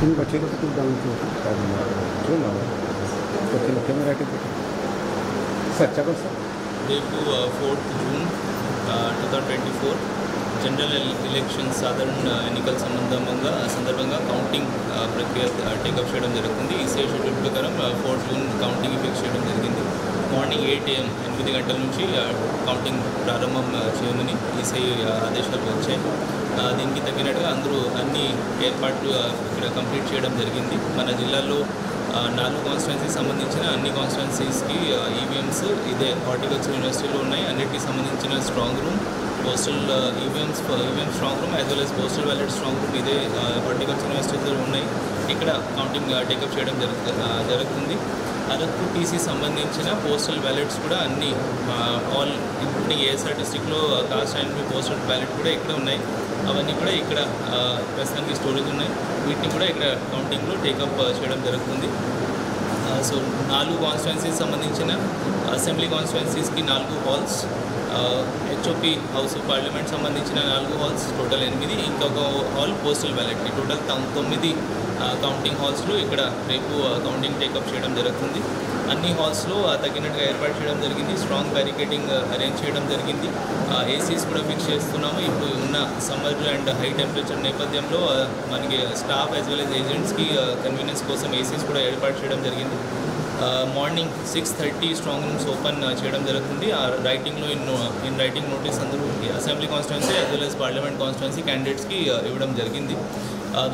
इन बच्चे को तो डाउन क्यों ना बच्चे लोग कैमरा के सर चलो सर రేపు 4th జూన్ 2024 జనరల్ ఎలక్షన్ సాధారణ ఎన్నికల సందర్భంగా కౌంటింగ్ ప్రక్రియ టేకప్ చేయడం జరుగుతుంది. ఈసీఐ షెడ్యూల్ ప్రకారం 4th జూన్ కౌంటింగ్ ఫిక్స్ చేయడం జరిగింది. మార్నింగ్ 8 AM 8 గంటల నుంచి కౌంటింగ్ ప్రారంభం చేయమని ఈసీఐ ఆదేశాలు వచ్చాయి. దీనికి తగినట్టుగా అందరూ అన్ని ఏర్పాట్లు ఇక్కడ కంప్లీట్ చేయడం జరిగింది. మన జిల్లాలో 4 కాన్స్టిట్యున్సీకి సంబంధించిన అన్ని కాన్స్టిట్యున్సీస్కి ఈవీఎంస్ ఇదే హార్టికల్చర్ యూనివర్సిటీలో ఉన్నాయి. అన్నిటికి సంబంధించిన strong room, postal EVM strong room as well as postal ballot strong room ఇదే హార్టికల్చర్ యూనివర్సిటీలో ఉన్నాయి. ఇక్కడ కౌంటింగ్ టేకప్ చేయడం జరుగుతుంది. అరకు టీసీ సంబంధించిన పోస్టల్ బ్యాలెట్స్ కూడా అన్ని ఆల్ ఇంక్లూడింగ్ ఏఎస్ఆర్ డిస్ట్రిక్ట్లో కాస్ట్ అండ్ పోస్టల్ బ్యాలెట్ కూడా ఇక్కడ ఉన్నాయి. అవన్నీ కూడా ఇక్కడ ప్రస్తుతానికి స్టోరేజ్ ఉన్నాయి. వీటిని కూడా ఇక్కడ కౌంటింగ్లో టేకప్ చేయడం జరుగుతుంది. సో 4 కాన్స్టిట్యున్సీస్ సంబంధించిన అసెంబ్లీ కాన్స్టిట్యున్సీస్కి 4 halls, HOP house of parliament సంబంధించిన 4 హాల్స్, టోటల్ 8, ఇంకొక హాల్ పోస్టల్ బ్యాలెట్కి టోటల్ 9 కౌంటింగ్ హాల్స్లో ఇక్కడ రేపు కౌంటింగ్ టేకప్ చేయడం జరుగుతుంది. అన్ని హాల్స్లో తగినట్టుగా ఏర్పాటు చేయడం జరిగింది. స్ట్రాంగ్ బ్యారికేడింగ్ అరేంజ్ చేయడం జరిగింది. ఏసీస్ కూడా ఫిక్స్ చేస్తున్నాము. ఇప్పుడు ఉన్న సమ్మర్ అండ్ హై టెంపరేచర్ నేపథ్యంలో మనకి స్టాఫ్ యాజ్ వెల్ as ఏజెంట్స్కి కన్వీనియన్స్ కోసం ఏసీస్ కూడా ఏర్పాటు చేయడం జరిగింది. మార్నింగ్ 6:30 స్ట్రాంగ్ రూమ్స్ ఓపెన్ చేయడం జరుగుతుంది. రైటింగ్లో ఇన్ రైటింగ్ నోటీస్ అందరూ assembly constituency as well as parliament constituency క్యాండిడేట్స్కి ఇవ్వడం జరిగింది.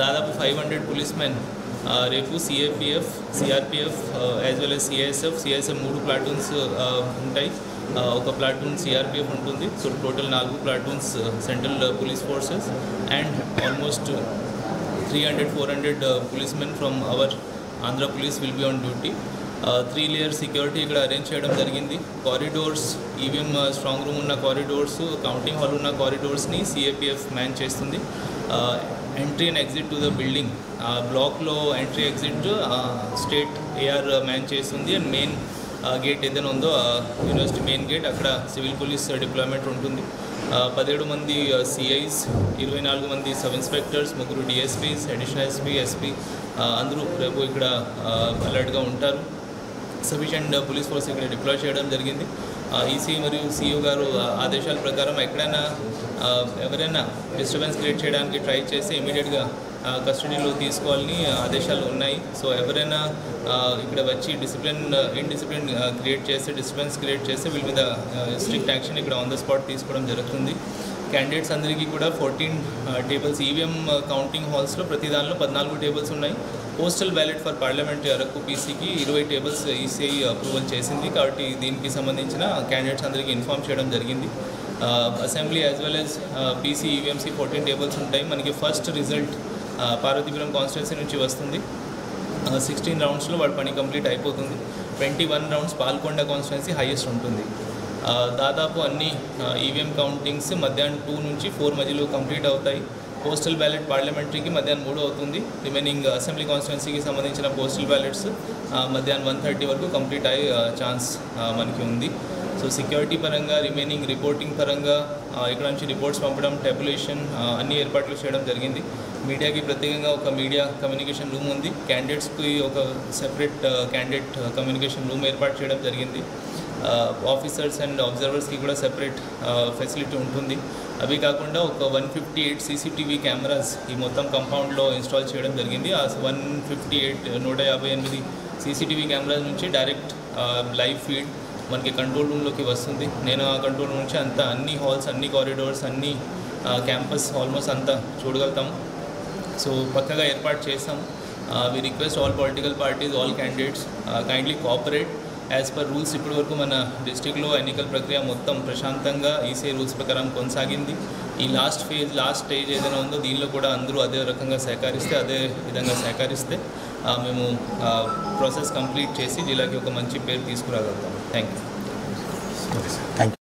దాదాపు 500 పోలీస్మెన్ రేపు CAPF, CRPF as well as CISF 3 platoons ఉంటాయి. ఒక ప్లాటూన్ సిఆర్పిఎఫ్ ఉంటుంది. So total 4 platoons central police forces and almost 300-400 policemen from our Andhra police will be on duty. 3-layer security ఇక్కడ arrange చేయడం జరిగింది. కారిడోర్స్, ఈవీఎం స్ట్రాంగ్ రూమ్ ఉన్న corridors, counting hall ఉన్న కారిడోర్స్ని CAPF man చేస్తుంది. Entry and exit to the building బ్లాక్లో entry exit state AR man చేస్తుంది. And main gate ఏదైనా ఉందో యూనివర్సిటీ మెయిన్ గేట్ అక్కడ సివిల్ పోలీస్ డిప్లాయ్మెంట్ ఉంటుంది. 17 మంది సిఐస్, 24 మంది sub inspectors, 3 DSPs, additional SP, SP అందరూ రేపు ఇక్కడ అలర్ట్గా ఉంటారు. సఫిషియంట్ పోలీస్ ఫోర్స్ ఇక్కడ డిప్లాయ్ చేయడం జరిగింది. ఈసీ మరియు సిఇఓ గారు ఆదేశాల ప్రకారం ఎక్కడైనా ఎవరైనా డిస్టర్బెన్స్ క్రియేట్ చేయడానికి ట్రై చేస్తే ఇమీడియట్గా కస్టడీలో తీసుకోవాలని ఆదేశాలు ఉన్నాయి. సో ఎవరైనా ఇక్కడ వచ్చి ఇన్డిసిప్లిన్ డిస్టర్బెన్స్ క్రియేట్ చేస్తే వీళ్ళ మీద స్ట్రిక్ట్ యాక్షన్ ఇక్కడ ఆన్ ద స్పాట్ తీసుకోవడం జరుగుతుంది. క్యాండిడేట్స్ అందరికీ కూడా 14 టేబుల్స్ ఈవీఎం కౌంటింగ్ హాల్స్లో ప్రతి దానిలో 14 టేబుల్స్ ఉన్నాయి. Postal ballot for parliament Araku పీసీకి 20 టేబుల్స్ ఈసీఐ అప్రూవల్ చేసింది. కాబట్టి దీనికి సంబంధించిన క్యాండిడేట్స్ అందరికీ ఇన్ఫామ్ చేయడం జరిగింది. Assembly as well as PC ఈవీఎంసీ 14 టేబుల్స్ ఉంటాయి. మనకి ఫస్ట్ రిజల్ట్ పార్వతీపురం కాన్స్టిట్యున్సీ నుంచి వస్తుంది. 16 రౌండ్స్లో వాడి పని కంప్లీట్ అయిపోతుంది. 21 రౌండ్స్ పాల్కొండ కాన్స్టిట్యున్సీ హైయెస్ట్ ఉంటుంది. దాదాపు అన్ని ఈవీఎం కౌంటింగ్స్ మధ్యాహ్నం 2 నుంచి 4 మధ్యలో కంప్లీట్ అవుతాయి. పోస్టల్ బ్యాలెట్ పార్లమెంటరీకి మధ్యాహ్నం 3 అవుతుంది. రిమైనింగ్ అసెంబ్లీ కాన్స్టిట్యున్సీకి సంబంధించిన పోస్టల్ బ్యాలెట్స్ మధ్యాహ్నం 1:30 వరకు కంప్లీట్ అయ్యే ఛాన్స్ మనకి ఉంది. సో సెక్యూరిటీ పరంగా, రిమైనింగ్ రిపోర్టింగ్ పరంగా ఇక్కడ నుంచి రిపోర్ట్స్ పంపడం, టెబులేషన్ అన్ని ఏర్పాట్లు చేయడం జరిగింది. మీడియాకి ప్రత్యేకంగా ఒక మీడియా కమ్యూనికేషన్ రూమ్ ఉంది. క్యాండిడేట్స్కి ఒక సెపరేట్ క్యాండిడేట్ కమ్యూనికేషన్ రూమ్ ఏర్పాటు చేయడం జరిగింది. ఆఫీసర్స్ అండ్ అబ్జర్వర్స్కి కూడా సెపరేట్ ఫెసిలిటీ ఉంటుంది. అవి కాకుండా ఒక 158 సీసీటీవీ కెమెరాస్ ఈ మొత్తం కంపౌండ్లో ఇన్స్టాల్ చేయడం జరిగింది. ఆ 158 సీసీటీవీ కెమెరాస్ నుంచి డైరెక్ట్ లైవ్ ఫీడ్ మనకి కంట్రోల్ రూమ్లోకి వస్తుంది. నేను ఆ కంట్రోల్ రూమ్ నుంచి అంతా అన్ని హాల్స్, అన్ని కారిడోర్స్, అన్ని క్యాంపస్ ఆల్మోస్ట్ అంతా చూడగలుగుతాము. సో పక్కగా ఏర్పాటు చేస్తాము. We request all political parties, all candidates kindly cooperate as per rules. ఇప్పటి వరకు మన డిస్ట్రిక్ట్లో ఎన్నికల ప్రక్రియ మొత్తం ప్రశాంతంగా ఈసీఐ రూల్స్ ప్రకారం కొనసాగింది. ఈ లాస్ట్ స్టేజ్ ఏదైనా ఉందో దీనిలో కూడా అందరూ అదే రకంగా అదే విధంగా సహకరిస్తే మేము ప్రాసెస్ కంప్లీట్ చేసి జిల్లాకి ఒక మంచి పేరు తీసుకురాగలుగుతాం. Thank you.